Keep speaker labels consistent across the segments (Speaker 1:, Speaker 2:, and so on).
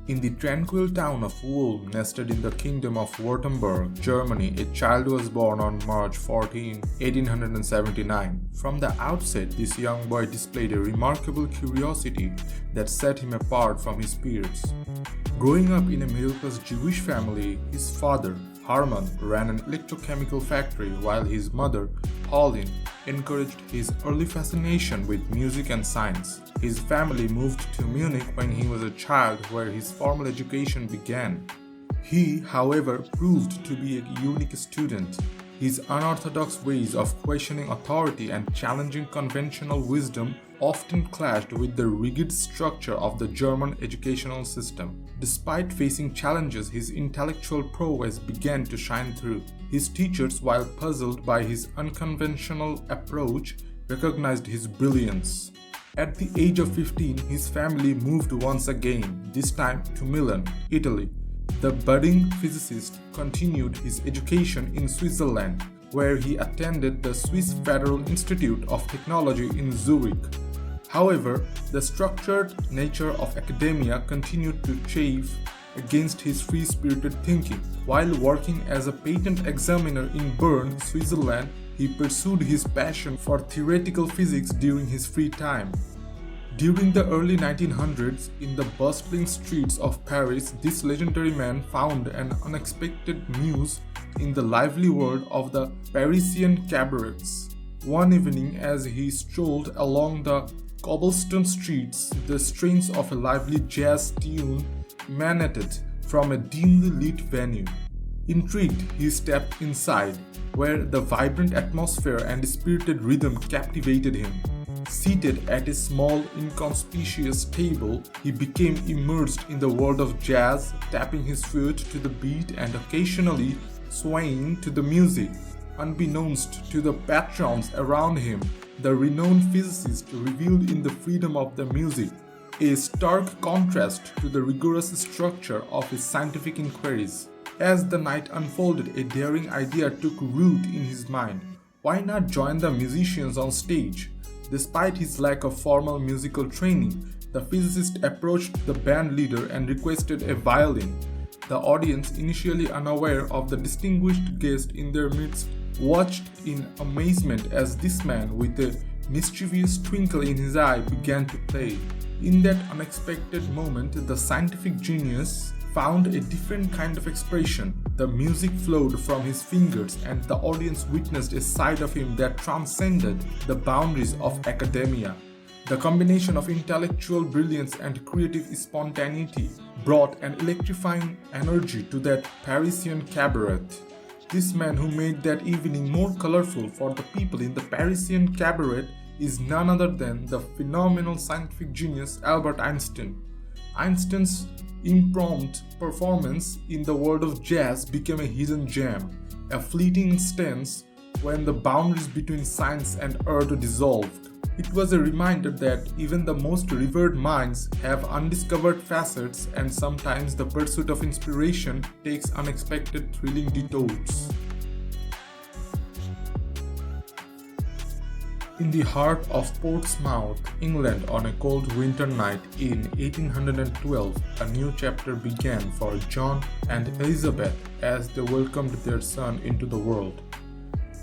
Speaker 1: In the tranquil town of Ulm, nested in the kingdom of Württemberg, Germany, a child was born on March 14, 1879. From the outset, this young boy displayed a remarkable curiosity that set him apart from his peers. Growing up in a middle-class Jewish family, his father, Hermann, ran an electrochemical factory while his mother, Pauline, encouraged his early fascination with music and science. His family moved to Munich when he was a child, where his formal education began. He, however, proved to be a unique student. His unorthodox ways of questioning authority and challenging conventional wisdom often clashed with the rigid structure of the German educational system. Despite facing challenges, his intellectual prowess began to shine through. His teachers, while puzzled by his unconventional approach, recognized his brilliance. At the age of 15, his family moved once again, this time to Milan, Italy. The budding physicist continued his education in Switzerland, where he attended the Swiss Federal Institute of Technology in Zurich. However, the structured nature of academia continued to chafe against his free-spirited thinking. While working as a patent examiner in Bern, Switzerland, he pursued his passion for theoretical physics during his free time. During the early 1900s, in the bustling streets of Paris, this legendary man found an unexpected muse in the lively world of the Parisian cabarets. One evening, as he strolled along the cobblestone streets, the strains of a lively jazz tune emanated from a dimly lit venue. Intrigued, he stepped inside, where the vibrant atmosphere and spirited rhythm captivated him. Seated at a small, inconspicuous table, he became immersed in the world of jazz, tapping his foot to the beat and occasionally swaying to the music. Unbeknownst to the patrons around him, the renowned physicist revealed in the freedom of the music a stark contrast to the rigorous structure of his scientific inquiries. As the night unfolded, a daring idea took root in his mind. Why not join the musicians on stage? Despite his lack of formal musical training, the physicist approached the band leader and requested a violin. The audience, initially unaware of the distinguished guest in their midst, watched in amazement as this man, with a mischievous twinkle in his eye, began to play. In that unexpected moment, the scientific genius found a different kind of expression. The music flowed from his fingers, and the audience witnessed a side of him that transcended the boundaries of academia. The combination of intellectual brilliance and creative spontaneity brought an electrifying energy to that Parisian cabaret. This man who made that evening more colorful for the people in the Parisian cabaret is none other than the phenomenal scientific genius Albert Einstein. Einstein's impromptu performance in the world of jazz became a hidden gem, a fleeting instance when the boundaries between science and art dissolved. It was a reminder that even the most revered minds have undiscovered facets, and sometimes the pursuit of inspiration takes unexpected, thrilling detours. In the heart of Portsmouth, England, on a cold winter night in 1812, a new chapter began for John and Elizabeth as they welcomed their son into the world.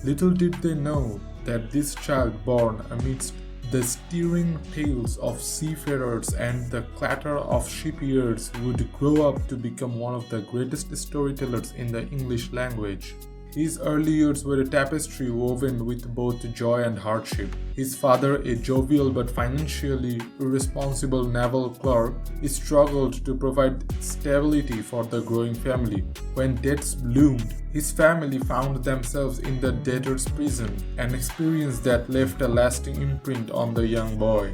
Speaker 1: Little did they know that this child, born amidst the stirring tales of seafarers and the clatter of shipyards, would grow up to become one of the greatest storytellers in the English language. His early years were a tapestry woven with both joy and hardship. His father, a jovial but financially irresponsible naval clerk, struggled to provide stability for the growing family. When debts loomed, his family found themselves in the debtor's prison, an experience that left a lasting imprint on the young boy.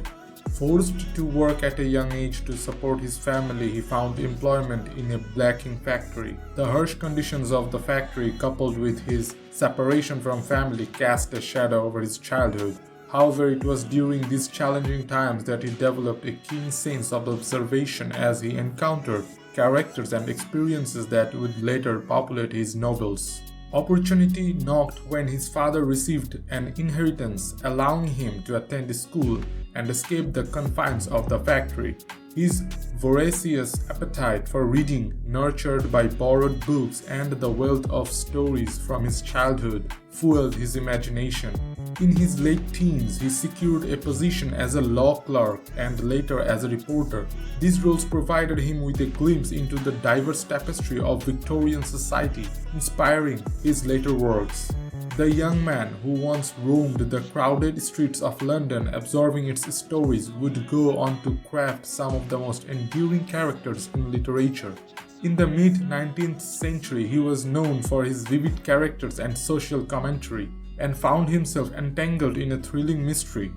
Speaker 1: Forced to work at a young age to support his family, he found employment in a blacking factory. The harsh conditions of the factory, coupled with his separation from family, cast a shadow over his childhood. However, it was during these challenging times that he developed a keen sense of observation as he encountered characters and experiences that would later populate his novels. Opportunity knocked when his father received an inheritance, allowing him to attend school and escape the confines of the factory. His voracious appetite for reading, nurtured by borrowed books and the wealth of stories from his childhood, fueled his imagination. In his late teens, he secured a position as a law clerk and later as a reporter. These roles provided him with a glimpse into the diverse tapestry of Victorian society, inspiring his later works. The young man who once roamed the crowded streets of London absorbing its stories would go on to craft some of the most enduring characters in literature. In the mid-19th century, he was known for his vivid characters and social commentary, and found himself entangled in a thrilling mystery.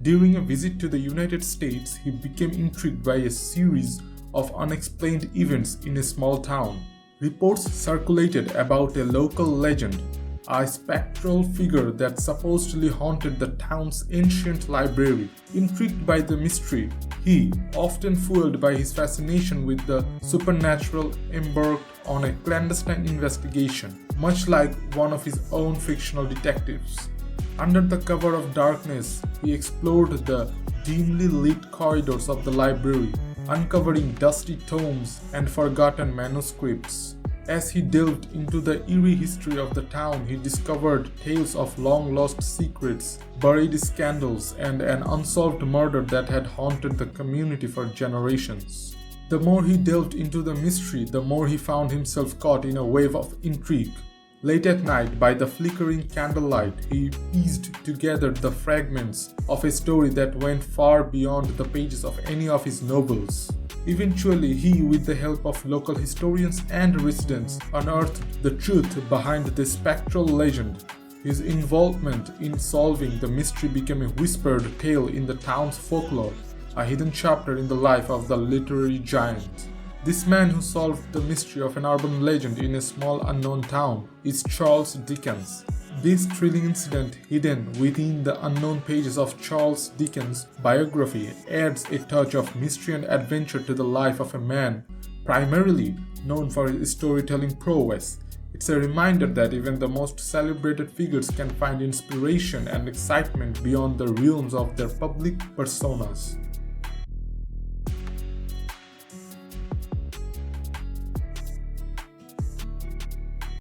Speaker 1: During a visit to the United States, he became intrigued by a series of unexplained events in a small town. Reports circulated about a local legend, a spectral figure that supposedly haunted the town's ancient library. Intrigued by the mystery, he, often fueled by his fascination with the supernatural, embarked on a clandestine investigation, much like one of his own fictional detectives. Under the cover of darkness, he explored the dimly lit corridors of the library, uncovering dusty tomes and forgotten manuscripts. As he delved into the eerie history of the town, he discovered tales of long-lost secrets, buried scandals, and an unsolved murder that had haunted the community for generations. The more he delved into the mystery, the more he found himself caught in a wave of intrigue. Late at night, by the flickering candlelight, he pieced together the fragments of a story that went far beyond the pages of any of his novels. Eventually, he, with the help of local historians and residents, unearthed the truth behind the spectral legend. His involvement in solving the mystery became a whispered tale in the town's folklore, a hidden chapter in the life of the literary giant. This man who solved the mystery of an urban legend in a small unknown town is Charles Dickens. This thrilling incident, hidden within the unknown pages of Charles Dickens' biography, adds a touch of mystery and adventure to the life of a man primarily known for his storytelling prowess. It's a reminder that even the most celebrated figures can find inspiration and excitement beyond the realms of their public personas.